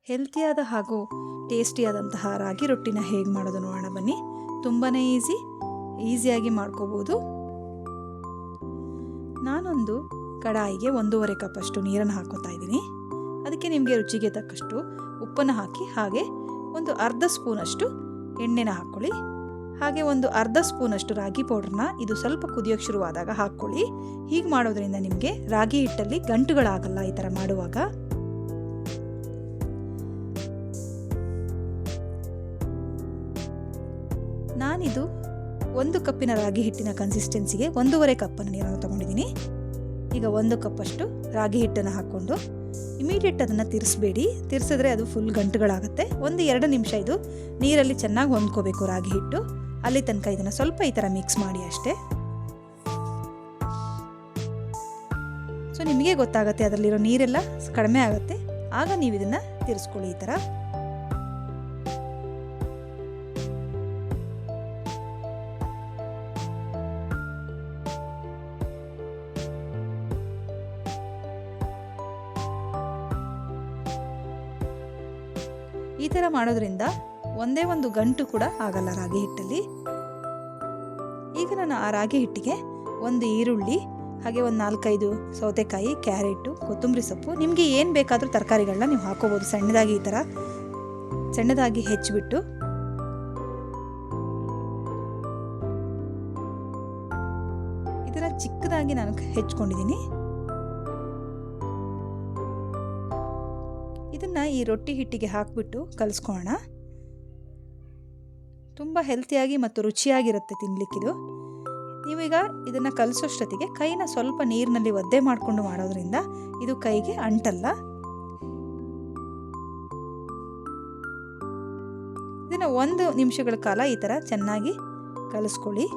ಹೆಲ್ತಿಯಾದ ಹಾಗೂ ಟೇಸ್ಟಿಯಾದಂತಹ ರಾಗಿ ರೊಟ್ಟಿನ ಹೇಗೆ ಮಾಡೋದು ನೋಡೋಣ ಬನ್ನಿ. ತುಂಬಾ ಈಸಿಯಾಗಿ ಮಾಡ್ಕೋಬೋದು. ನಾನೊಂದು ಕಡಾಯಿಗೆ 1.5 ಕಪ್ಪಷ್ಟು ನೀರನ್ನು ಹಾಕೋತಾ ಇದ್ದೀನಿ. ಅದಕ್ಕೆ ನಿಮಗೆ ರುಚಿಗೆ ತಕ್ಕಷ್ಟು ಉಪ್ಪನ್ನು ಹಾಕಿ, ಹಾಗೆ ಒಂದು ಅರ್ಧ ಸ್ಪೂನಷ್ಟು ಎಣ್ಣೆನ ಹಾಕ್ಕೊಳ್ಳಿ. ಹಾಗೆ ಒಂದು ಅರ್ಧ ಸ್ಪೂನಷ್ಟು ರಾಗಿ ಪೌಡ್ರನ್ನ ಇದು ಸ್ವಲ್ಪ ಕುದಿಯೋಕ್ಕೆ ಶುರುವಾದಾಗ ಹಾಕ್ಕೊಳ್ಳಿ. ಹೀಗೆ ಮಾಡೋದ್ರಿಂದ ನಿಮಗೆ ರಾಗಿ ಹಿಟ್ಟಲ್ಲಿ ಗಂಟುಗಳಾಗಲ್ಲ ಈ ಥರ ಮಾಡುವಾಗ. ನಾನಿದು 1 ಕಪ್ಪಿನ ರಾಗಿ ಹಿಟ್ಟಿನ ಕನ್ಸಿಸ್ಟೆನ್ಸಿಗೆ 1.5 ಕಪ್ಪನ್ನು ನೀರನ್ನು ತೊಗೊಂಡಿದ್ದೀನಿ. ಈಗ 1 ಕಪ್ಪಷ್ಟು ರಾಗಿ ಹಿಟ್ಟನ್ನು ಹಾಕ್ಕೊಂಡು ಇಮಿಡಿಯೇಟ್ ಅದನ್ನು ತಿರ್ಸ್ಬೇಡಿ. ತಿರ್ಸಿದ್ರೆ ಅದು ಫುಲ್ ಗಂಟುಗಳಾಗುತ್ತೆ. 1-2 ನಿಮಿಷ ಇದು ನೀರಲ್ಲಿ ಚೆನ್ನಾಗಿ ಹೊಂದ್ಕೋಬೇಕು ರಾಗಿ ಹಿಟ್ಟು. ಅಲ್ಲಿ ತನಕ ಇದನ್ನು ಸ್ವಲ್ಪ ಈ ಥರ ಮಿಕ್ಸ್ ಮಾಡಿ ಅಷ್ಟೇ. ಸೊ ನಿಮಗೆ ಗೊತ್ತಾಗುತ್ತೆ ಅದರಲ್ಲಿರೋ ನೀರೆಲ್ಲ ಕಡಿಮೆ ಆಗುತ್ತೆ. ಆಗ ನೀವು ಇದನ್ನು ತಿರ್ಸ್ಕೊಳ್ಳಿ ಈ ಥರ. ಈ ಥರ ಮಾಡೋದ್ರಿಂದ ಒಂದೇ ಒಂದು ಗಂಟು ಕೂಡ ಆಗಲ್ಲ ರಾಗಿ ಹಿಟ್ಟಲ್ಲಿ. ಈಗ ನಾನು ಆ ರಾಗಿ ಹಿಟ್ಟಿಗೆ 1 ಈರುಳ್ಳಿ, ಹಾಗೆ ಒಂದು 4-5 ಸೌತೆಕಾಯಿ, ಕ್ಯಾರೆಟು, ಕೊತ್ತಂಬರಿ ಸೊಪ್ಪು, ನಿಮಗೆ ಏನು ಬೇಕಾದರೂ ತರಕಾರಿಗಳನ್ನ ನೀವು ಹಾಕೋಬೋದು. ಸಣ್ಣದಾಗಿ ಈ ಥರ ಸಣ್ಣದಾಗಿ ಹೆಚ್ಚಿಬಿಟ್ಟು ಇದರ ಚಿಕ್ಕದಾಗಿ ನಾನು ಹೆಚ್ಕೊಂಡಿದ್ದೀನಿ. ಇದನ್ನು ಈ ರೊಟ್ಟಿ ಹಿಟ್ಟಿಗೆ ಹಾಕಿಬಿಟ್ಟು ಕಲಿಸ್ಕೊಳ್ಳೋಣ. ತುಂಬ ಹೆಲ್ತಿಯಾಗಿ ಮತ್ತು ರುಚಿಯಾಗಿರುತ್ತೆ ತಿನ್ನಲಿಕ್ಕಿದು. ನೀವೀಗ ಇದನ್ನು ಕಲಿಸೋಷ್ಟೊತ್ತಿಗೆ ಕೈನ ಸ್ವಲ್ಪ ನೀರಿನಲ್ಲಿ ಒದ್ದೆ ಮಾಡಿಕೊಂಡು ಮಾಡೋದ್ರಿಂದ ಇದು ಕೈಗೆ ಅಂಟಲ್ಲ. ಇದನ್ನು 1 ನಿಮಿಷಗಳ ಕಾಲ ಈ ಥರ ಚೆನ್ನಾಗಿ ಕಲಿಸ್ಕೊಳ್ಳಿ.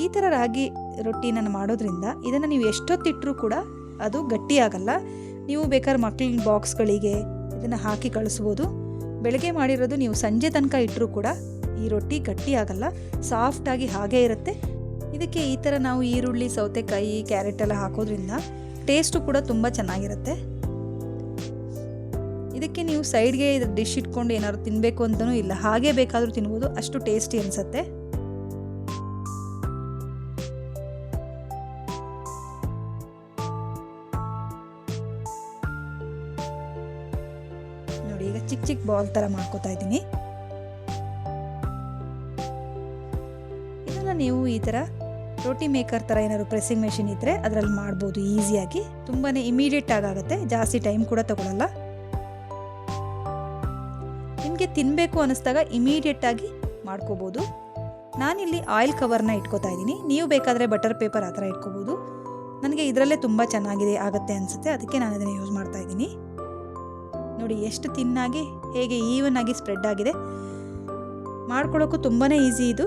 ಈ ಥರ ರಾಗಿ ರೊಟ್ಟಿನ ಮಾಡೋದ್ರಿಂದ ಇದನ್ನು ನೀವು ಎಷ್ಟೊತ್ತಿಟ್ಟರೂ ಕೂಡ ಅದು ಗಟ್ಟಿಯಾಗಲ್ಲ. ನೀವು ಬೇಕಾದ್ರೆ ಮಕ್ಕಳಿನ ಬಾಕ್ಸ್ಗಳಿಗೆ ಇದನ್ನು ಹಾಕಿ ಕಳಿಸ್ಬೋದು. ಬೆಳಗ್ಗೆ ಮಾಡಿರೋದು ನೀವು ಸಂಜೆ ತನಕ ಇಟ್ಟರೂ ಕೂಡ ಈ ರೊಟ್ಟಿ ಗಟ್ಟಿಯಾಗಲ್ಲ, ಸಾಫ್ಟಾಗಿ ಹಾಗೇ ಇರುತ್ತೆ. ಇದಕ್ಕೆ ಈ ಥರ ನಾವು ಈರುಳ್ಳಿ, ಸೌತೆಕಾಯಿ, ಕ್ಯಾರೆಟ್ ಎಲ್ಲ ಹಾಕೋದ್ರಿಂದ ಟೇಸ್ಟು ಕೂಡ ತುಂಬ ಚೆನ್ನಾಗಿರುತ್ತೆ. ಇದಕ್ಕೆ ನೀವು ಸೈಡ್ಗೆ ಇದ್ರ ಡಿಶ್ ಇಟ್ಕೊಂಡು ಏನಾದ್ರು ತಿನ್ನಬೇಕು ಅಂತಲೂ ಇಲ್ಲ, ಹಾಗೇ ಬೇಕಾದರೂ ತಿನ್ಬೋದು, ಅಷ್ಟು ಟೇಸ್ಟಿ ಅನಿಸುತ್ತೆ. ನೋಡಿ, ಈಗ ಚಿಕ್ಕ ಚಿಕ್ಕ ಬಾಲ್ ಥರ ಮಾಡ್ಕೋತಾ ಇದ್ದೀನಿ. ಇದನ್ನು ನೀವು ಈ ಥರ ರೋಟಿ ಮೇಕರ್ ಥರ ಏನಾದ್ರು ಪ್ರೆಸ್ಸಿಂಗ್ ಮೆಷಿನ್ ಇದ್ದರೆ ಅದರಲ್ಲಿ ಮಾಡ್ಬೋದು ಈಸಿಯಾಗಿ. ತುಂಬಾ ಇಮಿಡಿಯೇಟ್ ಆಗುತ್ತೆ, ಜಾಸ್ತಿ ಟೈಮ್ ಕೂಡ ತಗೊಳ್ಳಲ್ಲ. ನಿಮಗೆ ತಿನ್ನಬೇಕು ಅನ್ನಿಸ್ದಾಗ ಇಮಿಡಿಯೇಟಾಗಿ ಮಾಡ್ಕೋಬೋದು. ನಾನಿಲ್ಲಿ ಆಯಿಲ್ ಕವರ್ನ ಇಟ್ಕೋತಾ ಇದ್ದೀನಿ. ನೀವು ಬೇಕಾದರೆ ಬಟರ್ ಪೇಪರ್ ಆ ಥರ ಇಟ್ಕೋಬೋದು. ನನಗೆ ಇದರಲ್ಲೇ ತುಂಬ ಚೆನ್ನಾಗಿದೆ ಆಗುತ್ತೆ ಅನಿಸುತ್ತೆ, ಅದಕ್ಕೆ ನಾನು ಅದನ್ನು ಯೂಸ್ ಮಾಡ್ತಾ ಇದ್ದೀನಿ. ನೋಡಿ ಎಷ್ಟು ತಿನ್ನಾಗಿ ಹೇಗೆ ಈವನ್ ಆಗಿ ಸ್ಪ್ರೆಡ್ ಆಗಿದೆ. ಮಾಡ್ಕೊಳ್ಳೋಕ್ಕೂ ತುಂಬಾ ಈಸಿ ಇದು.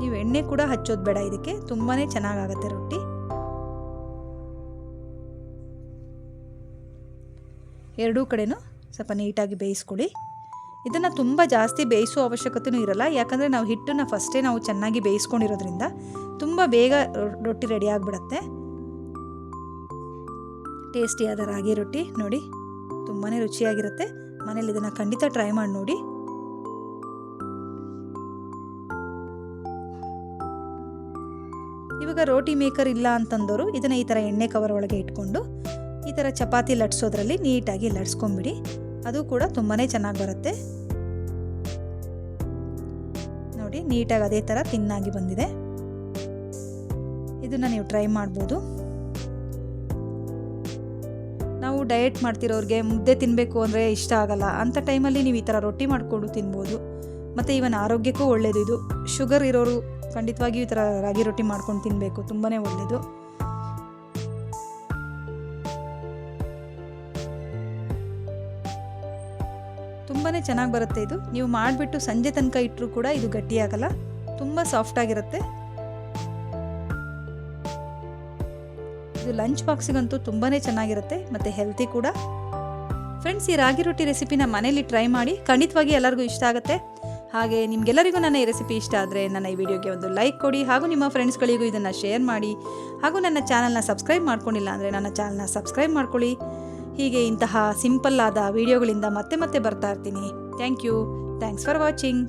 ನೀವು ಎಣ್ಣೆ ಕೂಡ ಹಚ್ಚೋದು ಬೇಡ, ಇದಕ್ಕೆ ತುಂಬಾ ಚೆನ್ನಾಗಾಗುತ್ತೆ ರೊಟ್ಟಿ. ಎರಡೂ ಕಡೆನೂ ಸ್ವಲ್ಪ ನೀಟಾಗಿ ಬೇಯಿಸ್ಕೊಳ್ಳಿ. ಇದನ್ನು ತುಂಬ ಜಾಸ್ತಿ ಬೇಯಿಸೋ ಅವಶ್ಯಕತೆಯೂ ಇರಲ್ಲ, ಯಾಕಂದರೆ ನಾವು ಹಿಟ್ಟನ್ನು ಫಸ್ಟೇ ನಾವು ಚೆನ್ನಾಗಿ ಬೇಯಿಸ್ಕೊಂಡಿರೋದ್ರಿಂದ ತುಂಬ ಬೇಗ ರೊಟ್ಟಿ ರೆಡಿ ಆಗಿಬಿಡತ್ತೆ. ಟೇಸ್ಟಿಯಾದ ರಾಗಿ ರೊಟ್ಟಿ ನೋಡಿ, ತುಂಬಾ ರುಚಿಯಾಗಿರುತ್ತೆ. ಮನೇಲಿ ಇದನ್ನು ಖಂಡಿತ ಟ್ರೈ ಮಾಡಿ ನೋಡಿ. ಇವಾಗ ರೋಟಿ ಮೇಕರ್ ಇಲ್ಲ ಅಂತಂದವರು ಇದನ್ನು ಈ ಥರ ಎಣ್ಣೆ ಕವರ್ ಒಳಗೆ ಇಟ್ಕೊಂಡು ಈ ಥರ ಚಪಾತಿ ಲಟ್ಸೋದ್ರಲ್ಲಿ ನೀಟಾಗಿ ಲಟ್ಸ್ಕೊಂಬಿಡಿ. ಅದು ಕೂಡ ತುಂಬಾ ಚೆನ್ನಾಗಿ ಬರುತ್ತೆ. ನೋಡಿ, ನೀಟಾಗಿ ಅದೇ ಥರ ತಿನ್ನಾಗಿ ಬಂದಿದೆ. ಇದನ್ನು ನೀವು ಟ್ರೈ ಮಾಡ್ಬೋದು. ನಾವು ಡಯಟ್ ಮಾಡ್ತಿರೋರಿಗೆ ಮುದ್ದೆ ತಿನ್ನಬೇಕು ಅಂದರೆ ಇಷ್ಟ ಆಗಲ್ಲ, ಅಂಥ ಟೈಮಲ್ಲಿ ನೀವು ಈ ಥರ ರೊಟ್ಟಿ ಮಾಡಿಕೊಂಡು ತಿನ್ಬೋದು. ಮತ್ತು ಇವನ್ ಆರೋಗ್ಯಕ್ಕೂ ಒಳ್ಳೆಯದು ಇದು. ಶುಗರ್ ಇರೋರು ಖಂಡಿತವಾಗಿಯೂ ಈ ಥರ ರಾಗಿ ರೊಟ್ಟಿ ಮಾಡ್ಕೊಂಡು ತಿನ್ನಬೇಕು, ತುಂಬಾ ಒಳ್ಳೆಯದು. ತುಂಬಾ ಚೆನ್ನಾಗಿ ಬರುತ್ತೆ ಇದು. ನೀವು ಮಾಡಿಬಿಟ್ಟು ಸಂಜೆ ತನಕ ಇಟ್ಟರೂ ಕೂಡ ಇದು ಗಟ್ಟಿಯಾಗಲ್ಲ, ತುಂಬ ಸಾಫ್ಟಾಗಿರುತ್ತೆ. ಇದು ಲಂಚ್ ಬಾಕ್ಸಿಗಂತೂ ತುಂಬಾ ಚೆನ್ನಾಗಿರುತ್ತೆ ಮತ್ತು ಹೆಲ್ತಿ ಕೂಡ. ಫ್ರೆಂಡ್ಸ್, ಈ ರಾಗಿ ರೊಟ್ಟಿ ರೆಸಿಪಿನ ಮನೇಲಿ ಟ್ರೈ ಮಾಡಿ, ಖಂಡಿತವಾಗಿ ಎಲ್ಲರಿಗೂ ಇಷ್ಟ ಆಗುತ್ತೆ. ಹಾಗೆ ನಿಮಗೆಲ್ಲರಿಗೂ ನನ್ನ ಈ ರೆಸಿಪಿ ಇಷ್ಟ ಆದರೆ ನನ್ನ ಈ ವಿಡಿಯೋಗೆ ಒಂದು ಲೈಕ್ ಕೊಡಿ, ಹಾಗೂ ನಿಮ್ಮ ಫ್ರೆಂಡ್ಸ್ಗಳಿಗೂ ಇದನ್ನು ಶೇರ್ ಮಾಡಿ, ಹಾಗೂ ನನ್ನ ಚಾನಲ್ನ ಸಬ್ಸ್ಕ್ರೈಬ್ ಮಾಡ್ಕೊಂಡಿಲ್ಲ ಅಂದರೆ ನನ್ನ ಚಾನಲ್ನ ಸಬ್ಸ್ಕ್ರೈಬ್ ಮಾಡ್ಕೊಳ್ಳಿ. ಹೀಗೆ ಇಂತಹ ಸಿಂಪಲ್ ಆದ ವಿಡಿಯೋಗಳಿಂದ ಮತ್ತೆ ಬರ್ತಾ ಇರ್ತೀನಿ. Thank you. Thanks for watching.